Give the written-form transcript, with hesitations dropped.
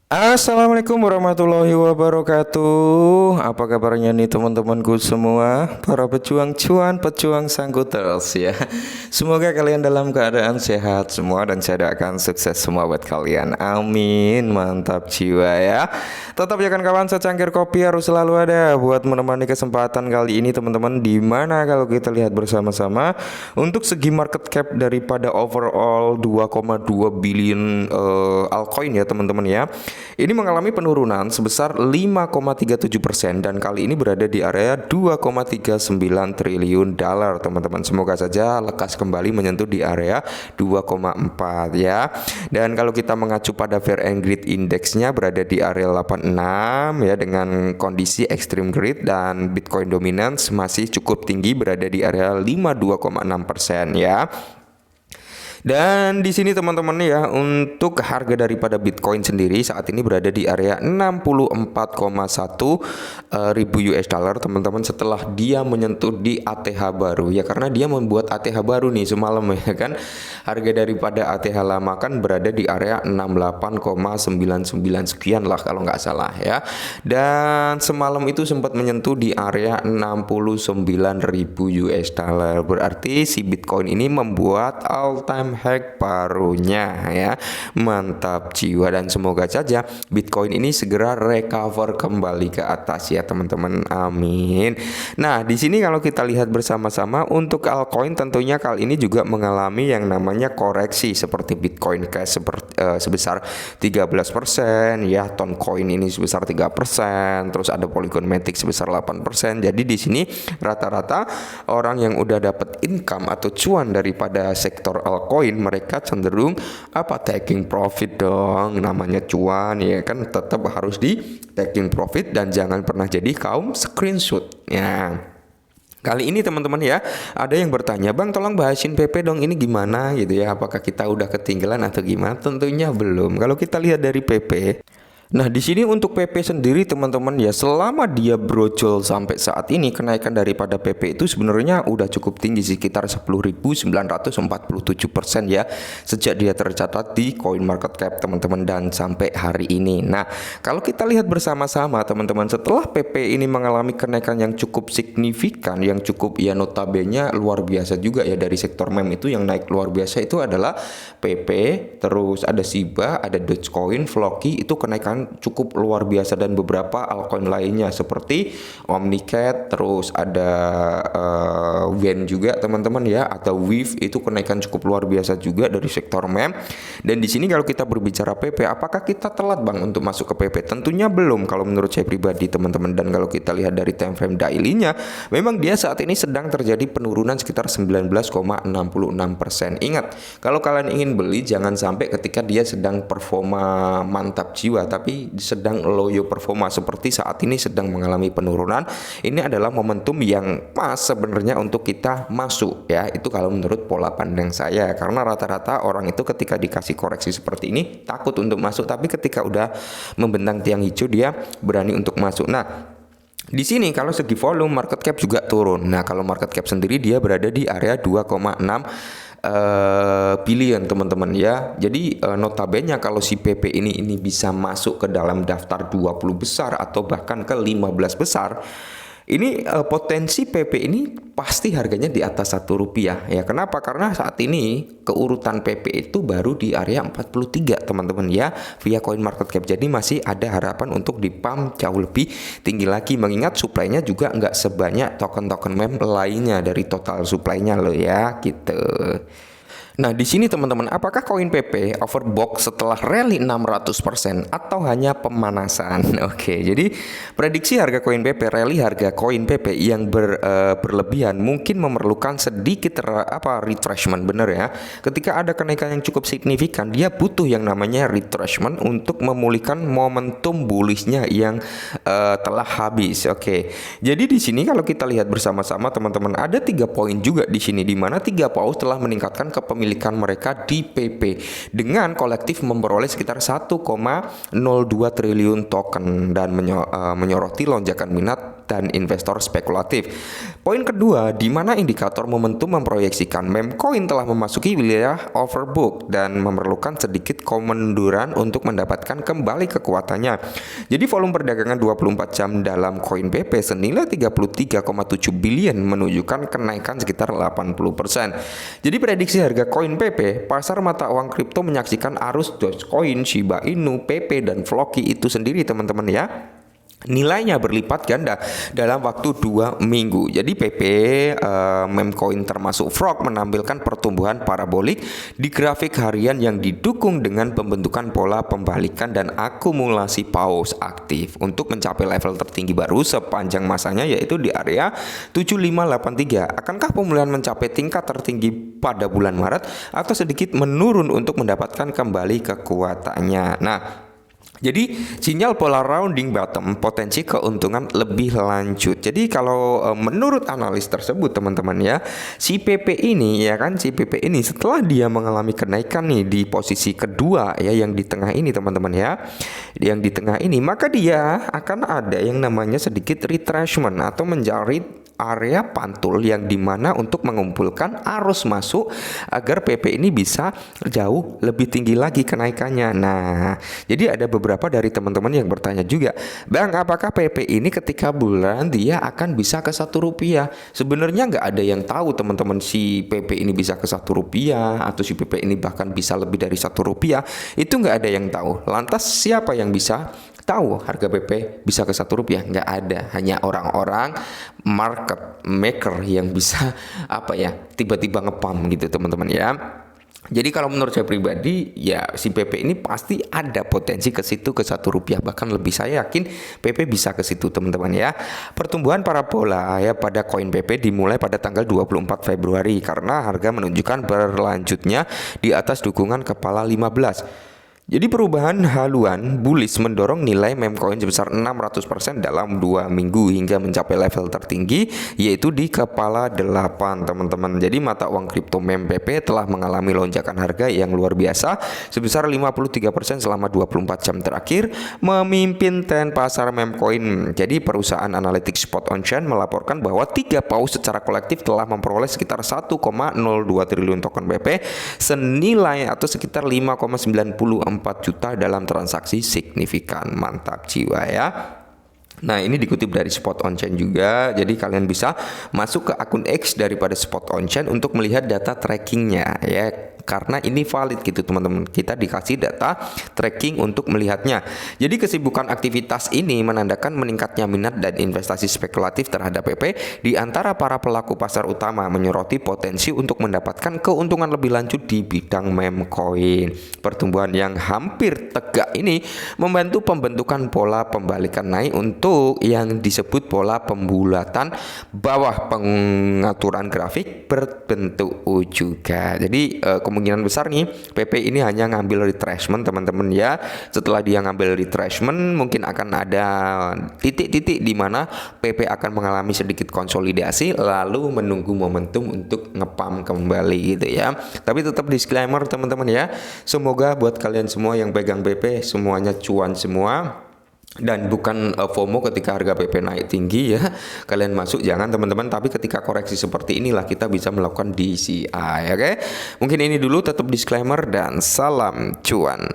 Assalamualaikum warahmatullahi wabarakatuh. Apa kabarnya nih teman-temanku semua, para pejuang cuan, pejuang sangkuters ya. Semoga kalian dalam keadaan sehat semua dan saya doakan sukses semua buat kalian. Amin. Mantap jiwa ya. Tetap ya kan kawan, secangkir kopi harus selalu ada buat menemani kesempatan kali ini teman-teman. Dimana kalau kita lihat bersama-sama untuk segi market cap daripada overall 2,2 billion altcoin ya teman-teman ya. Ini mengalami penurunan sebesar 5,37% dan kali ini berada di area 2,39 triliun dolar teman-teman. Semoga saja lekas kembali menyentuh di area 2,4 ya. Dan kalau kita mengacu pada Fear and Greed Indexnya berada di area 86 ya, dengan kondisi extreme greed dan Bitcoin dominance masih cukup tinggi berada di area 52,6% ya. Dan di sini teman-teman ya, untuk harga daripada Bitcoin sendiri saat ini berada di area 64,1 ribu US dollar teman-teman, setelah dia menyentuh di ATH baru ya, karena dia membuat ATH baru nih semalam ya kan. Harga daripada ATH lama kan berada di area 68,99 sekian lah kalau nggak salah ya. Dan semalam itu sempat menyentuh di area 69.000 US dollar. Berarti si Bitcoin ini membuat all time hack barunya ya. Mantap jiwa, dan semoga saja Bitcoin ini segera recover kembali ke atas ya teman-teman. Amin. Nah, di sini kalau kita lihat bersama-sama untuk altcoin tentunya kali ini juga mengalami yang namanya koreksi, seperti Bitcoin Cash sebesar 13% ya, Toncoin ini sebesar 3%, terus ada Polygon Matic sebesar 8%. Jadi di sini rata-rata orang yang udah dapat income atau cuan daripada sektor altcoin, mereka cenderung taking profit dong. Namanya cuan ya kan, tetap harus di taking profit dan jangan pernah jadi kaum screenshot ya. Kali ini teman-teman ya, ada yang bertanya, "Bang, tolong bahasin PP dong, ini gimana?" gitu ya. Apakah kita udah ketinggalan atau gimana? Tentunya belum. Kalau kita lihat dari PP, nah, di sini untuk PP sendiri teman-teman ya, selama dia brojol sampai saat ini, kenaikan daripada PP itu sebenarnya udah cukup tinggi, sekitar 10.947% ya, sejak dia tercatat di Coin Market Cap teman-teman, dan sampai hari ini. Nah, kalau kita lihat bersama-sama teman-teman, setelah PP ini mengalami kenaikan yang cukup signifikan, yang cukup ya notabene luar biasa juga ya, dari sektor meme itu yang naik luar biasa itu adalah PP, terus ada Shiba, ada Dogecoin, Floki, itu kenaikan cukup luar biasa, dan beberapa altcoin lainnya seperti Omnicat, terus ada Wen juga teman-teman ya, atau Weave, itu kenaikan cukup luar biasa juga dari sektor meme. Dan di sini kalau kita berbicara PP, apakah kita telat Bang untuk masuk ke PP? Tentunya belum kalau menurut saya pribadi teman-teman. Dan kalau kita lihat dari time frame daily-nya, memang dia saat ini sedang terjadi penurunan sekitar 19,66%. Ingat, kalau kalian ingin beli jangan sampai ketika dia sedang performa mantap jiwa, tapi sedang loyo performa seperti saat ini sedang mengalami penurunan. Ini adalah momentum yang pas sebenarnya untuk kita masuk ya. Itu kalau menurut pola pandang saya, karena rata-rata orang itu ketika dikasih koreksi seperti ini takut untuk masuk, tapi ketika udah membentang tiang hijau dia berani untuk masuk. Nah, di sini kalau segi volume market cap juga turun. Nah, kalau market cap sendiri dia berada di area 2,6 billion teman-teman ya. Jadi notabene kalau si PP ini bisa masuk ke dalam daftar 20 besar atau bahkan ke 15 besar, ini potensi PP ini pasti harganya di atas Rp1 ya. Kenapa? Karena saat ini keurutan PP itu baru di area 43 teman-teman ya, via Coin Market Cap. Jadi masih ada harapan untuk di-pump jauh lebih tinggi lagi, mengingat supply-nya juga nggak sebanyak token-token meme lainnya dari total supply-nya loh ya gitu. Nah, di sini teman-teman, apakah koin PP overbought setelah rally 600% atau hanya pemanasan? Oke, jadi prediksi harga koin PP, rally harga koin PP yang berlebihan mungkin memerlukan sedikit retrenchment, bener ya. Ketika ada kenaikan yang cukup signifikan, dia butuh yang namanya retrenchment untuk memulihkan momentum bullishnya yang telah habis. Oke. Jadi di sini kalau kita lihat bersama-sama teman-teman, ada 3 poin juga di sini, di mana 3 paus telah meningkatkan kepemilikan mereka di PP dengan kolektif memperoleh sekitar 1,02 triliun token dan menyoroti lonjakan minat dan investor spekulatif. Poin kedua, di mana indikator momentum memproyeksikan meme coin telah memasuki wilayah overbook dan memerlukan sedikit kemunduran untuk mendapatkan kembali kekuatannya. Jadi volume perdagangan 24 jam dalam koin PP senilai 33,7 billion menunjukkan kenaikan sekitar 80%. Jadi prediksi harga koin PP, pasar mata uang kripto menyaksikan arus Dogecoin, Shiba Inu, PP dan Floki itu sendiri teman-teman ya. Nilainya berlipat ganda dalam waktu 2 minggu. Jadi PP meme coin termasuk Frog menampilkan pertumbuhan parabolik di grafik harian yang didukung dengan pembentukan pola pembalikan dan akumulasi paus aktif untuk mencapai level tertinggi baru sepanjang masanya, yaitu di area 7583. Akankah pemulihan mencapai tingkat tertinggi pada bulan Maret atau sedikit menurun untuk mendapatkan kembali kekuatannya? Nah, jadi sinyal pola rounding bottom, potensi keuntungan lebih lanjut. Jadi kalau menurut analis tersebut teman-teman ya, si PP ini ya kan, si PP ini setelah dia mengalami kenaikan nih di posisi kedua ya, yang di tengah ini teman-teman ya, yang di tengah ini, maka dia akan ada yang namanya sedikit retracement atau mencari area pantul yang dimana untuk mengumpulkan arus masuk agar PP ini bisa jauh lebih tinggi lagi kenaikannya. Nah, jadi ada beberapa dari teman-teman yang bertanya juga, Bang, apakah PP ini ketika bulan dia akan bisa ke Rp1? Sebenarnya nggak ada yang tahu teman-teman, si PP ini bisa ke Rp1 atau si PP ini bahkan bisa lebih dari Rp1, itu nggak ada yang tahu. Lantas siapa yang bisa tahu harga PP bisa ke Rp1? Nggak ada, hanya orang-orang market maker yang bisa tiba-tiba ngepam gitu teman-teman ya. Jadi kalau menurut saya pribadi ya, si PP ini pasti ada potensi ke situ ke Rp1, bahkan lebih saya yakin PP bisa ke situ teman-teman ya. Pertumbuhan parabola ya pada koin PP dimulai pada tanggal 24 Februari karena harga menunjukkan berlanjutnya di atas dukungan kepala 15. Jadi perubahan haluan bullish mendorong nilai meme coin sebesar 600% dalam 2 minggu hingga mencapai level tertinggi yaitu di kepala 8 teman-teman. Jadi mata uang kripto meme PP telah mengalami lonjakan harga yang luar biasa sebesar 53% selama 24 jam terakhir, memimpin tren pasar meme coin. Jadi perusahaan analitik Spot on Chain melaporkan bahwa 3 paus secara kolektif telah memperoleh sekitar 1,02 triliun token PP senilai atau sekitar 5,94 juta dalam transaksi signifikan. Mantap jiwa ya. Nah, ini dikutip dari Spot on Chain juga. Jadi kalian bisa masuk ke akun X daripada Spot on Chain untuk melihat data trackingnya ya, karena ini valid gitu teman-teman. Kita dikasih data tracking untuk melihatnya. Jadi kesibukan aktivitas ini menandakan meningkatnya minat dan investasi spekulatif terhadap PP di antara para pelaku pasar utama, menyoroti potensi untuk mendapatkan keuntungan lebih lanjut di bidang meme coin. Pertumbuhan yang hampir tegak ini membantu pembentukan pola pembalikan naik untuk yang disebut pola pembulatan bawah pengaturan grafik berbentuk U juga. Jadi kemungkinan besar nih PP ini hanya ngambil retracement teman-teman ya. Setelah dia ngambil retracement, mungkin akan ada titik-titik di mana PP akan mengalami sedikit konsolidasi lalu menunggu momentum untuk ngepam kembali gitu ya. Tapi tetap disclaimer teman-teman ya, semoga buat kalian semua yang pegang PP semuanya cuan semua dan bukan FOMO ketika harga PP naik tinggi ya. Kalian masuk jangan teman-teman, tapi ketika koreksi seperti inilah kita bisa melakukan DCI. Oke, mungkin ini dulu, tetap disclaimer dan salam cuan.